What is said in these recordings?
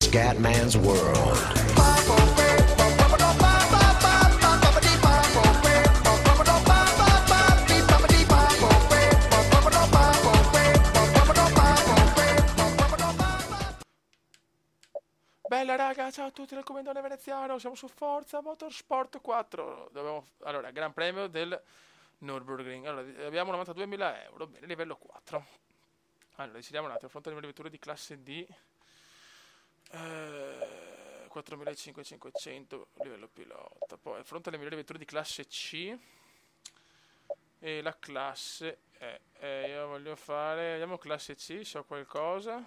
Scatman's World. Bella raga, ciao a tutti dal Commendone Veneziano, siamo su Forza Motorsport 4. Allora, Gran Premio del Nürburgring. Allora, abbiamo 92.000 euro, bene, livello 4. Allora, decidiamo un attimo, fronte alle vetture di classe D. 4.500 livello pilota. Poi, fronte alle migliori vetture di classe C. E la classe io voglio fare, vediamo classe C, so qualcosa.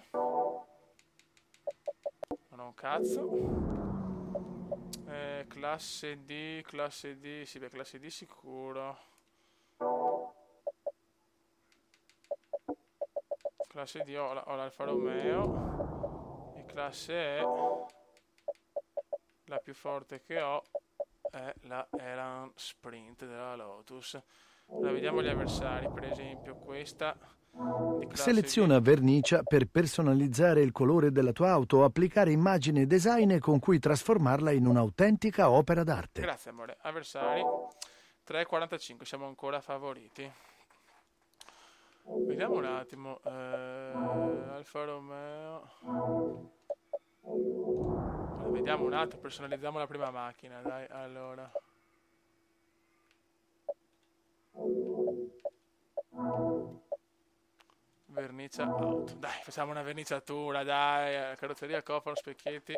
Non ho un cazzo. Classe D, sì, beh, classe D sicuro. Classe D ho l'Alfa Romeo. E classe E, la più forte che ho è la Elan Sprint della Lotus. Allora, vediamo gli avversari, per esempio questa di classe Seleziona D. vernicia per personalizzare il colore della tua auto o applicare immagini e design con cui trasformarla in un'autentica opera d'arte. Grazie amore. Avversari 3,45, siamo ancora favoriti. Vediamo un attimo. Alfa Romeo. Allora, vediamo un attimo, personalizziamo la prima macchina, dai, allora. Vernicia auto. Dai, facciamo una verniciatura, dai, carrozzeria, cofano, specchietti.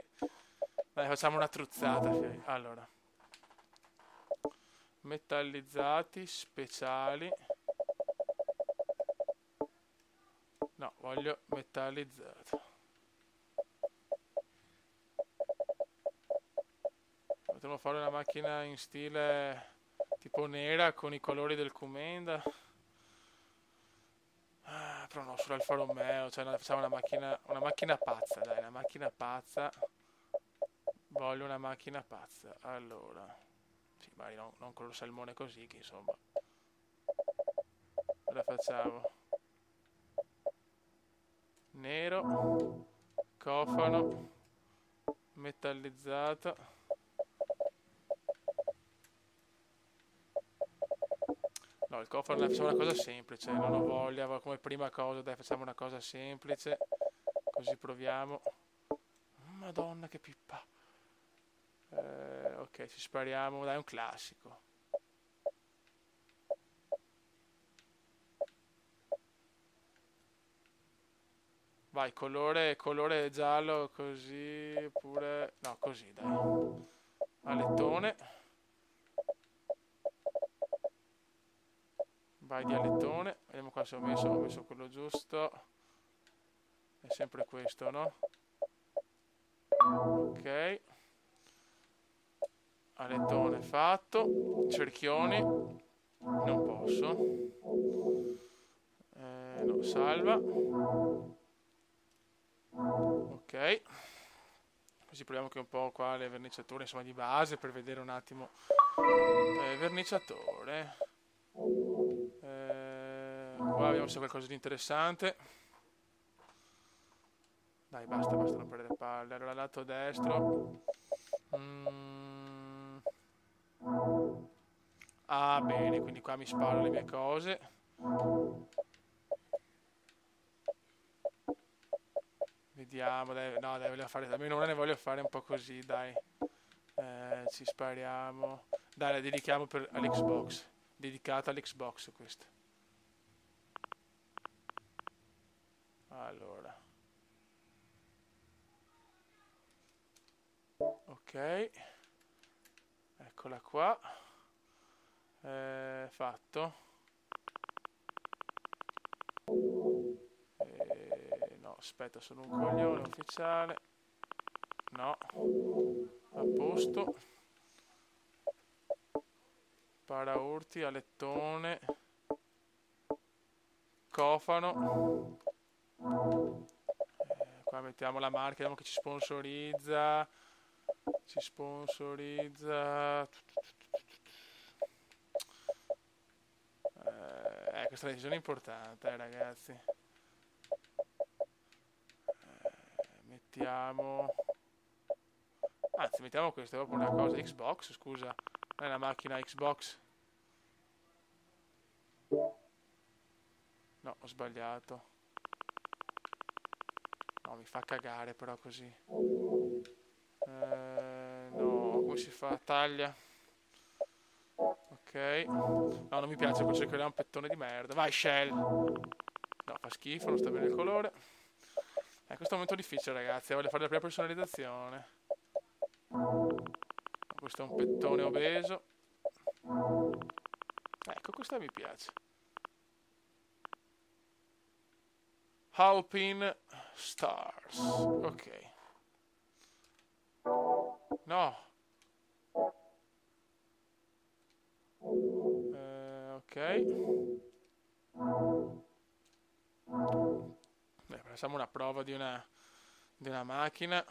Dai, facciamo una truzzata. Allora. Metallizzati, speciali. No, voglio metallizzato. Potremmo fare una macchina in stile tipo nera con i colori del Comenda. Però no, sull'Alfa Romeo, cioè facciamo una macchina pazza, dai, una macchina pazza. Voglio una macchina pazza. Allora, sì, magari non color salmone così, che insomma. La facciamo. Nero, cofano, metallizzato. No, il cofano, dai, facciamo una cosa semplice, non ho voglia, come prima cosa, dai, facciamo una cosa semplice, così proviamo. Madonna che pippa. Ok, ci spariamo, dai, un classico. Vai, colore giallo, così, oppure... No, così, dai. Alettone. Vai di alettone. Vediamo qua se ho messo quello giusto. È sempre questo, no? Ok. Alettone fatto. Cerchioni. Non posso. No, salva. Ok, così proviamo che un po' qua le verniciature, insomma, di base, per vedere un attimo. Verniciatore. Qua vediamo se c'è qualcosa di interessante. Dai, basta, non perdere palle. Allora, lato destro. Ah, bene, quindi qua mi sparo le mie cose. Vediamo, dai, no, dai, voglio fare, almeno una ne voglio fare un po' così, dai. Ci spariamo. Dai, la dedichiamo all'Xbox. Dedicata all'Xbox questa. Allora. Ok. Eccola qua. Fatto. No, aspetta, sono un coglione ufficiale. No. A posto. Paraurti, alettone. Cofano. Qua mettiamo la marca, vediamo che ci sponsorizza. Questa è una decisione importante, ragazzi. Mettiamo Anzi, mettiamo questa, è proprio una cosa Xbox, scusa. Non è una macchina Xbox. No, ho sbagliato. No, mi fa cagare però così. No, come si fa? Taglia. Ok. No, non mi piace, poi cercherà un pettone di merda. Vai, Shell. No, fa schifo, non sta bene il colore. Questo è un momento difficile, ragazzi. Voglio fare la prima personalizzazione. Questo è un pettone obeso. Ecco, questa mi piace. Alpine Stars. Ok. No. Ok. Facciamo una prova di una macchina.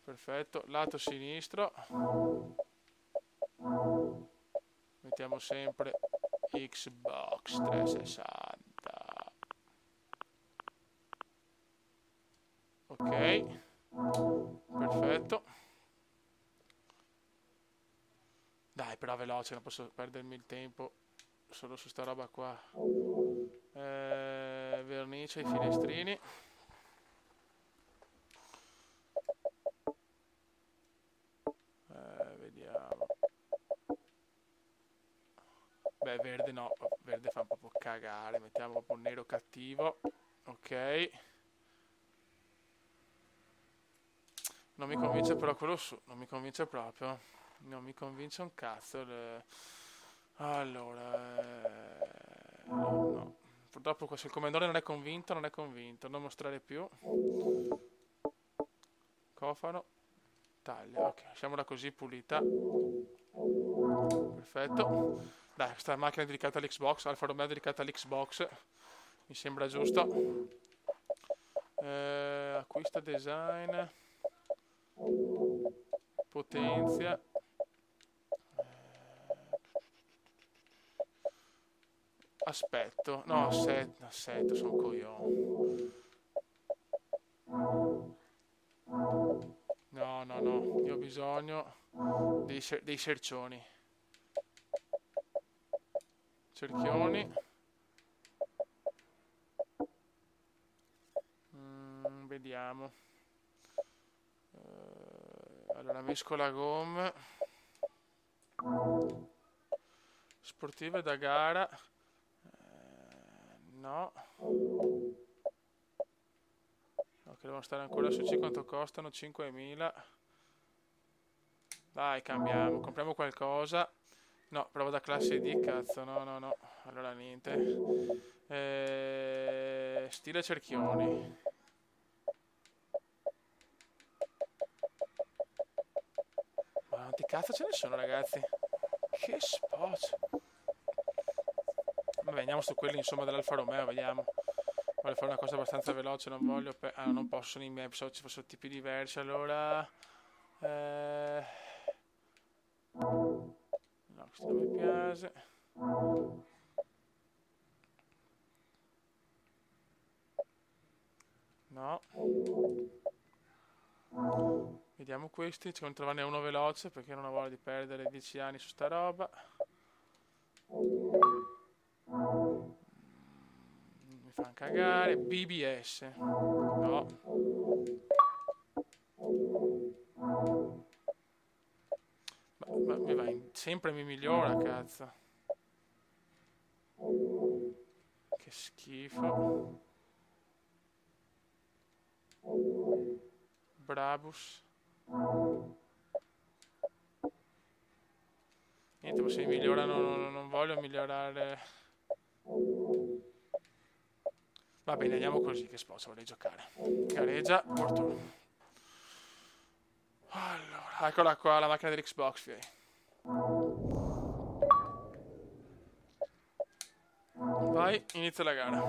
Perfetto. Lato sinistro. Mettiamo sempre Xbox 360. Ok. Perfetto. Dai, però veloce, non posso perdermi il tempo solo su sta roba qua. Vernice ai finestrini. Vediamo. Beh, verde no, verde fa un po' cagare. Mettiamo proprio un nero cattivo. Ok. Non mi convince però quello su, non mi convince proprio. Non mi convince un cazzo. Allora, no. Purtroppo se il commendatore non è convinto, non è convinto. Non mostrare più. Cofano. Taglia. Ok, lasciamola così pulita. Perfetto. Dai, questa macchina è dedicata all'Xbox. Alfa Romeo è dedicata all'Xbox. Mi sembra giusto. Acquista design. Potenzia. Aspetto. No, assetto, sono un coglione. No, no, no. Io ho bisogno dei cercioni. Cerchioni. Vediamo. Allora, mescola gomme. Sportive da gara. No. Ok, devono stare ancora su C. Quanto costano? 5.000. Dai, cambiamo. Compriamo qualcosa. No, prova da classe D, cazzo. No, no, no. Allora niente. Stile cerchioni. Ma quanti cazzo ce ne sono, ragazzi? Che spot. Vabbè, andiamo su quelli, insomma, dell'Alfa Romeo, vediamo. Voglio fare una cosa abbastanza veloce, non voglio... Ah, non posso, sono in me, pensavo ci fossero tipi diversi, allora... No, questo non mi piace. No. Vediamo questi, ci devo trovarne uno veloce perché non ho voglia di perdere 10 anni su sta roba. Mi fanno cagare. BBS. No. Ma mi va sempre mi migliora, cazzo. Che schifo. Brabus. Niente, ma se mi migliorano non voglio migliorare. Va bene, andiamo così, che sposo, vorrei giocare. Gareggia, Porto. Allora, eccola qua, la macchina dell'Xbox, fiei. Vai, inizia la gara.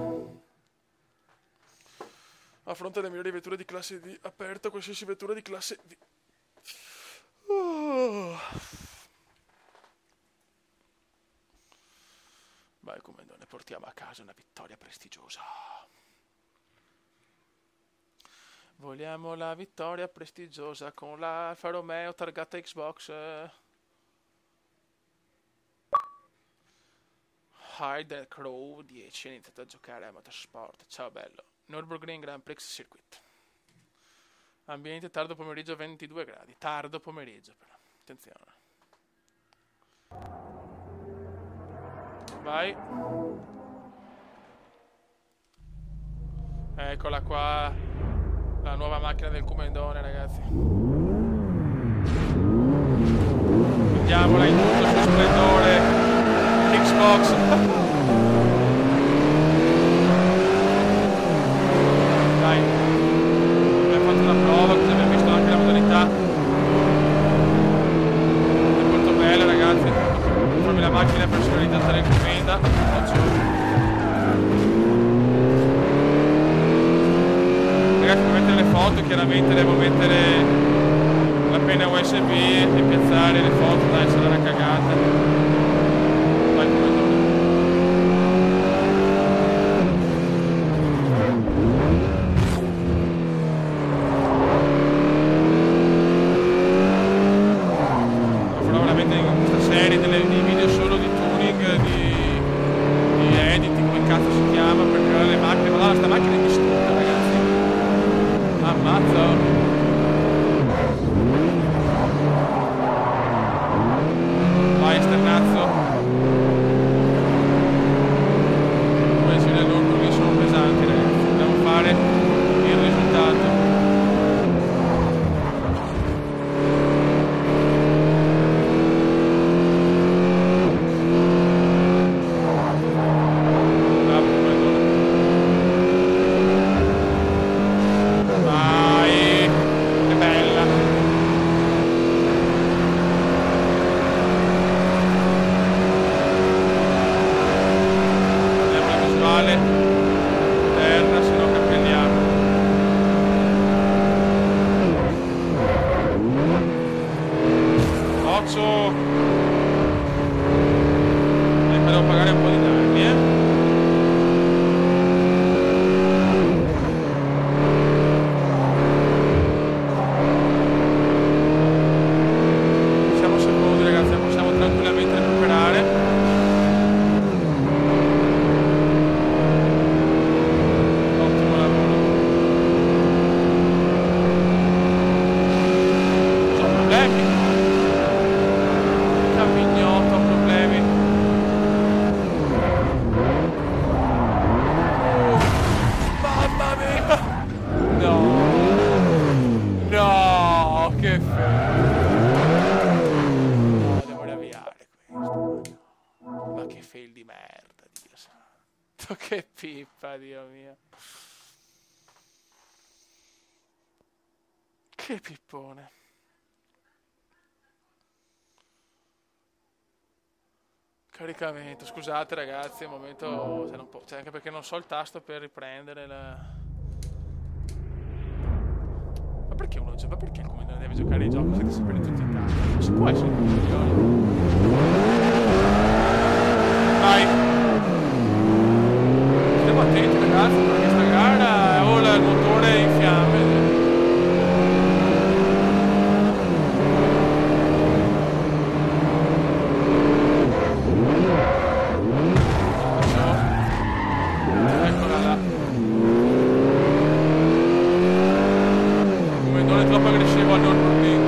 A fronte delle migliori vetture di classe D, aperto qualsiasi vettura di classe D. Vai, come non ne portiamo a casa una vittoria prestigiosa. Vogliamo la vittoria prestigiosa con la Alfa Romeo targata Xbox. Hyder Crow 10 ha iniziato a giocare a motorsport. Ciao bello. Nürburgring Grand Prix Circuit. Ambiente tardo pomeriggio 22 gradi. Tardo pomeriggio però. Attenzione. Vai. Eccola qua. La nuova macchina del Comendone, ragazzi. Vediamola in tutto il suo splendore. Xbox. Dai. Abbiamo fatto una prova, così abbiamo visto anche la modalità. È molto bella, ragazzi. Proprio la macchina personalizzata del Comenda. Ragazzi, per mettere le foto chiaramente devo mettere la penna USB e piazzare le foto, dai, sarà una cagata. Vai come farò veramente in questa serie di video solo di tuning, di editing, come cazzo si chiama, per creare le macchine. Ma no, sta macchina è distrutta, ragazzi. Ammazzo. Vai esternazzo. Questi del Nürburgring sono pesanti, ragazzi. Dobbiamo fare il risultato. Che pippa, Dio mio. Che pippone. Caricamento, scusate ragazzi, un momento, se non cioè, anche perché non so il tasto per riprendere la... Ma perché uno gioca? Ma perché il comandante deve giocare i giochi? Siete sempre tutti in testa. Non si può essere un coglione. Vai. Stiamo attenti ragazzi, perché questa gara ho il motore in fiamme. Eccola là. Come non è troppo aggressivo al Nürburgring.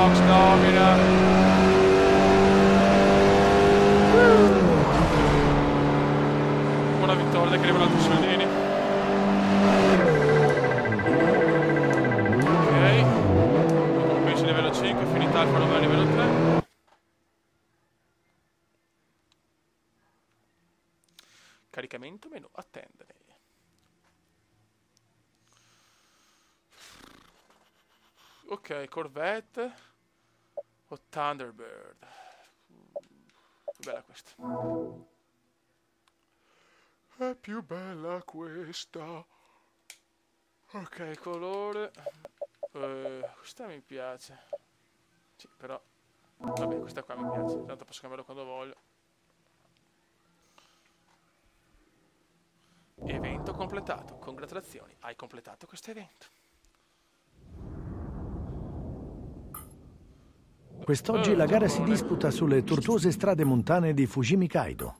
Fox domina. Buona vittoria che arrivano altri soldini. Ok. Compenso livello 5, finita Alfa Romeo livello 3. Caricamento menu, attendere. Ok, Corvette o Thunderbird. Più bella questa. È più bella questa. Ok, colore. Questa mi piace. Sì, però. Vabbè, questa qua mi piace. Tanto posso cambiarlo quando voglio. Evento completato. Congratulazioni, hai completato questo evento. Quest'oggi la gara si disputa sulle tortuose strade montane di Fujimi Kaido.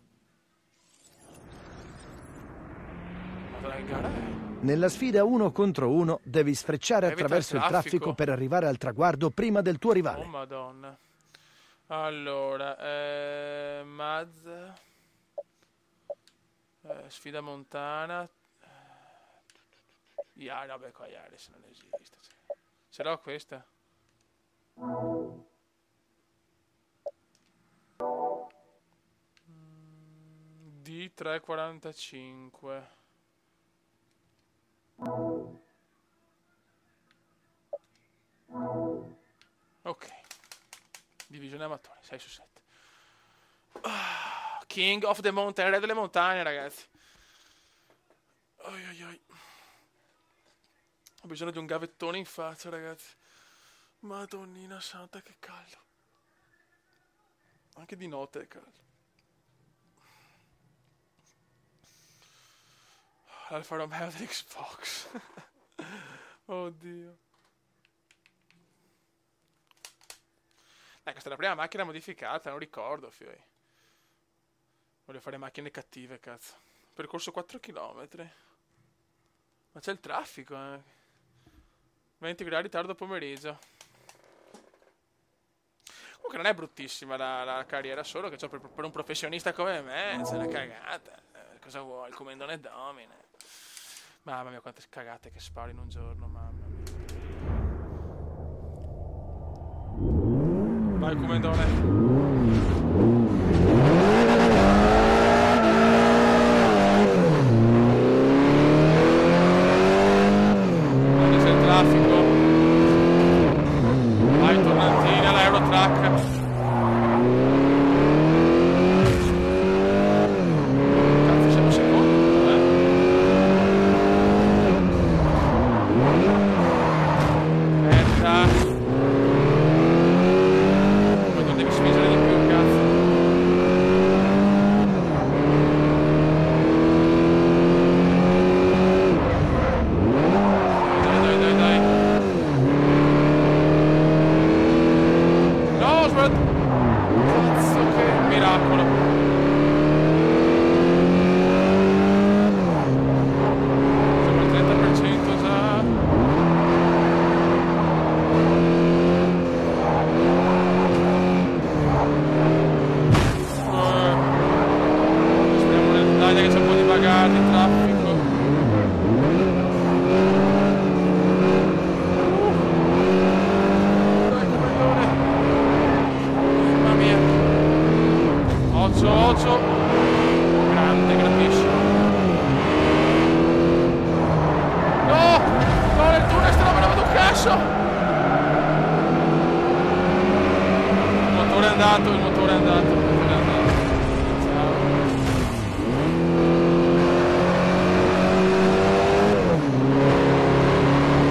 Madonna, che gara è? Nella sfida 1 contro 1 devi sfrecciare Evita attraverso il traffico per arrivare al traguardo prima del tuo Oh rivale. madonna. Allora, Mazda. Sfida montana. Vabbè, qua Yaris non esiste. Ce l'ho questa? D345. Ok. Divisione amatori, 6 su 7. King of the Mountain, re delle montagne, ragazzi. Oi, oi, oi. Ho bisogno di un gavettone in faccia, ragazzi. Madonnina santa, che caldo. Anche di notte è caldo. Alfa Romeo dell'Xbox. Oddio. Questa è la prima macchina modificata, non ricordo, fioi. Voglio fare macchine cattive, cazzo. Percorso 4 km. Ma c'è il traffico, 20 gradi ritardo pomeriggio. Comunque non è bruttissima la carriera, solo che per un professionista come me c'è una cagata. Cosa vuoi? Il comandone domina. Mamma mia, quante cagate che sparo in un giorno, mamma mia. Vai, comandone. Traffico. Vai, tornantina, l'Eurotrack. Cazzo, siamo secondi, Aspetta. Ma non devi spingere di più, cazzo. Cazzo, che miracolo. Siamo al 30% già. Speriamo nell'Italia che c'è un po' di bagagli, di traffico. Dai, comandone. Mamma mia. Occhio. Grande, grandissimo. No! No, nel tunnel sta roba non vedo un cazzo! Il motore è andato. Ciao.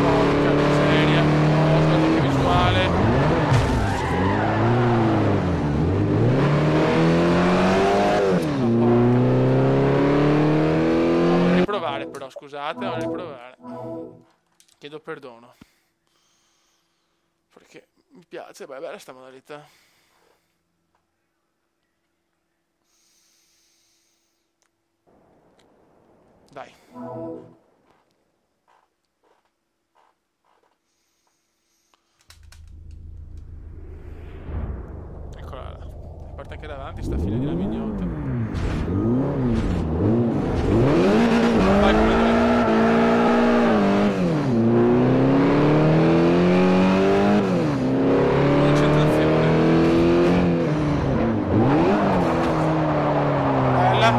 Porca miseria. No, aspetta che visuale. Però scusate, devo riprovare. Chiedo perdono. Perché mi piace, beh, bella sta modalità. Dai. parte anche davanti sta fila di la mignotta. Vai come concentrazione. Bella.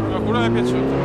Qualcuno mi è piaciuto.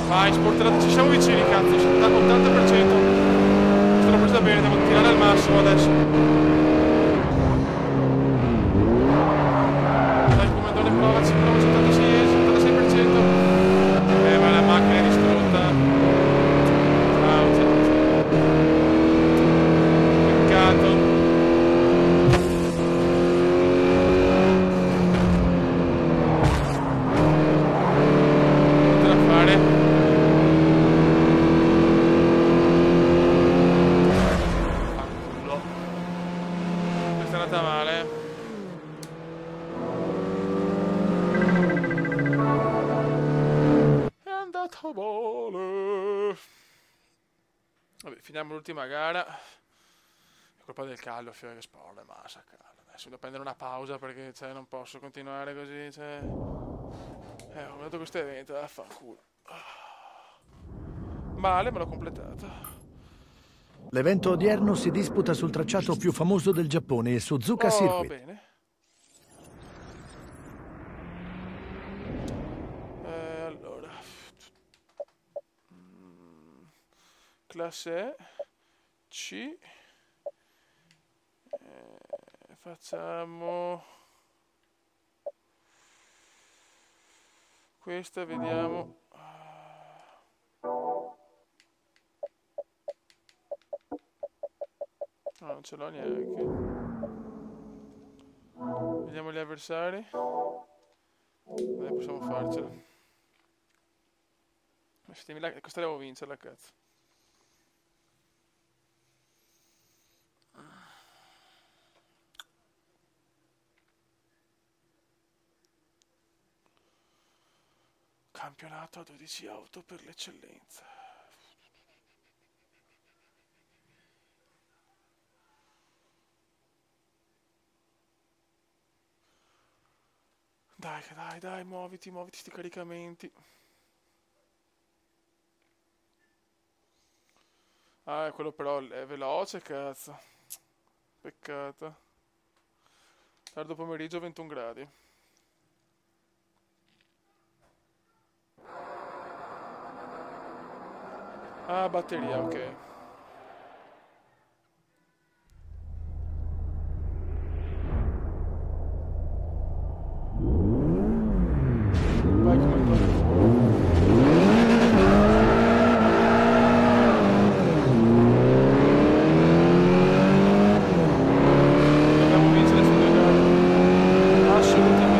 Vai, sportelato, ci siamo vicini, cazzo, 80%. Sto presa bene, devo tirare al massimo adesso. Dai, comandone, provaci, 76%. Ma la macchina è distrutta. Ciao. Peccato. Niente da fare. Male. È andata male. Vabbè, finiamo l'ultima gara. È colpa del caldo, fiore che sporre, massa caldo. Adesso devo prendere una pausa perché non posso continuare così. Ho dato questo evento, vaffanculo. Male, me l'ho completato. L'evento odierno si disputa sul tracciato più famoso del Giappone, il Suzuka Circuit. Bene. Allora. Classe C. Facciamo questa, vediamo. No, non ce l'ho neanche. Vediamo gli avversari. Dai, possiamo farcela. Questa devo vincerla, cazzo. Campionato a 12 auto per l'eccellenza. Dai, muoviti sti caricamenti. Ah, quello però è veloce, cazzo. Peccato. Tardo pomeriggio, 21 gradi. Ah, batteria, ok. Vai, comandante. Dobbiamo vincere queste due gare. Assolutamente.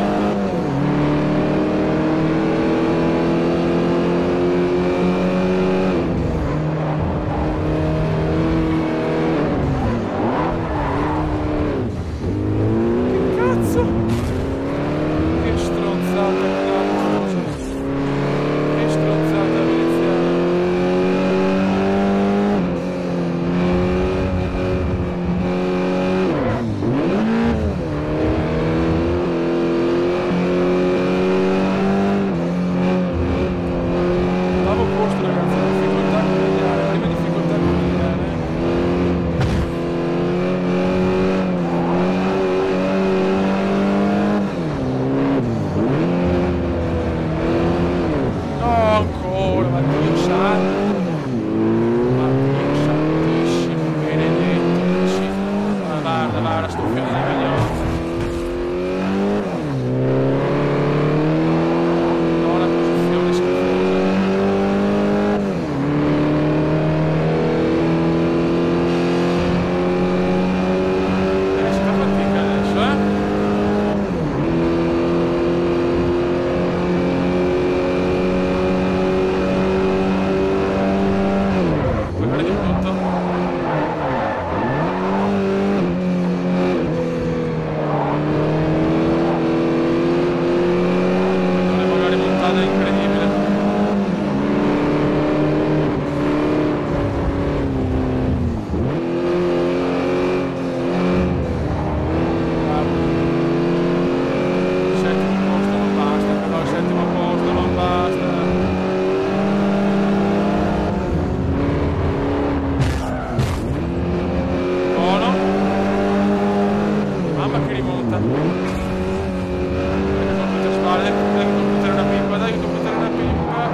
dai che completare una pippa, dai che completare una pippa.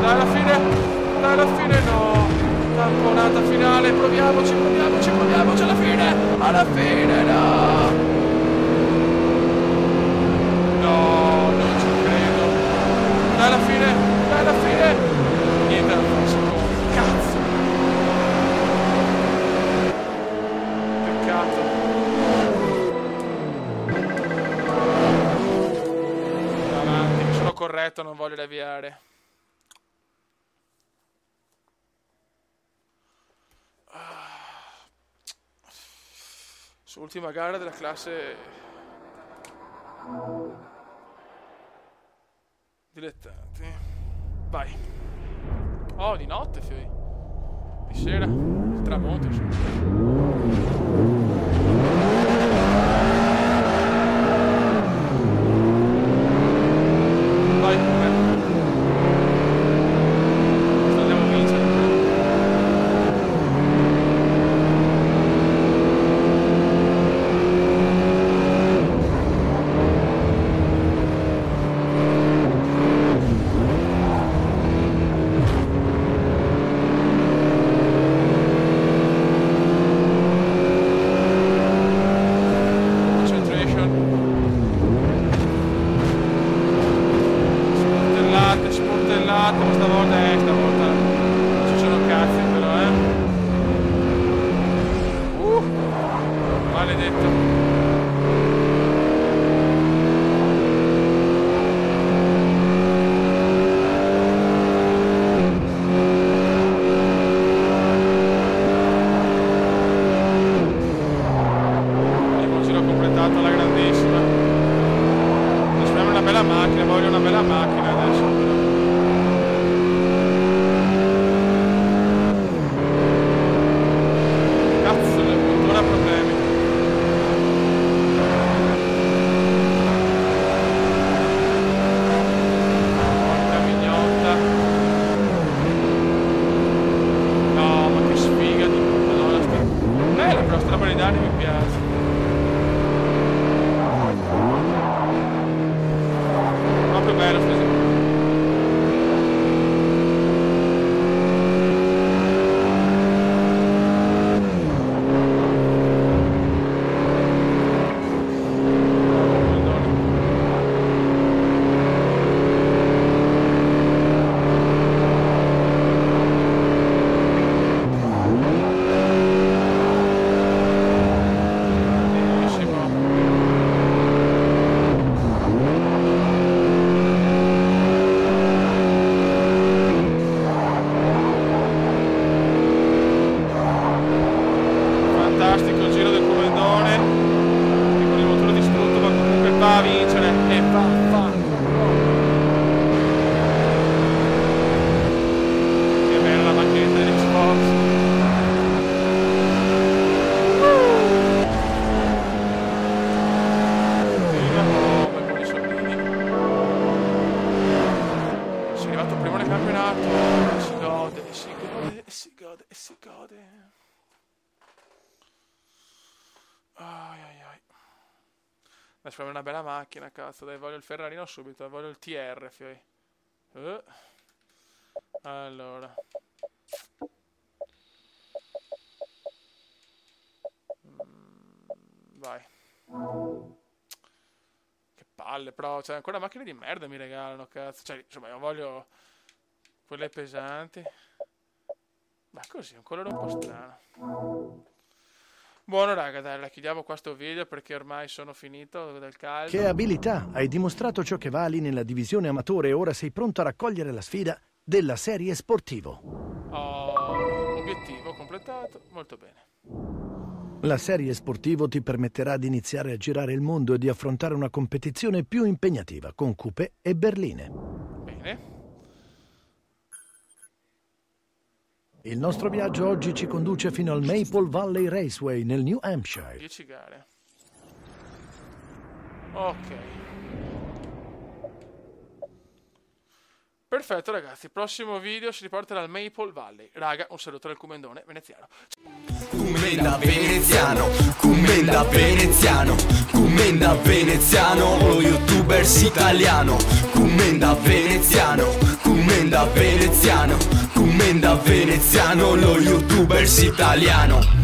Dai alla fine no. Tamponata finale, proviamoci alla fine no. No, non ci credo. Dai alla fine. Niente da fare, secondo. Cazzo. Peccato. Avanti, mi sono corretto, non voglio deviare. Ultima gara della classe dilettanti. Vai. Oh, di notte, fioi. Di sera. Il tramonto, vai, andiamo a vincere. Adesso fammi una bella macchina, cazzo, dai, voglio il Ferrarino subito, voglio il TR, fioi. Allora. Vai. Che palle, però, cioè, ancora macchine di merda mi regalano, cazzo. Cioè, insomma, io voglio quelle pesanti. Ma così, un colore un po' strano. Buono raga, dai, la chiudiamo qua sto video perché ormai sono finito del caldo. Che abilità! Hai dimostrato ciò che vali nella divisione amatore e ora sei pronto a raccogliere la sfida della serie sportivo. Oh, obiettivo completato, molto bene. La serie sportivo ti permetterà di iniziare a girare il mondo e di affrontare una competizione più impegnativa con coupé e berline. Bene. Il nostro viaggio oggi ci conduce fino al Maple Valley Raceway nel New Hampshire. 10 gare. Ok. Perfetto ragazzi, prossimo video ci riporterà al Maple Valley. Raga, un saluto dal Cumendone veneziano. Cumenda veneziano, Cumenda veneziano, Commenda veneziano, lo youtubers italiano. Commenda veneziano, commenda veneziano, commenda veneziano, lo youtubers italiano.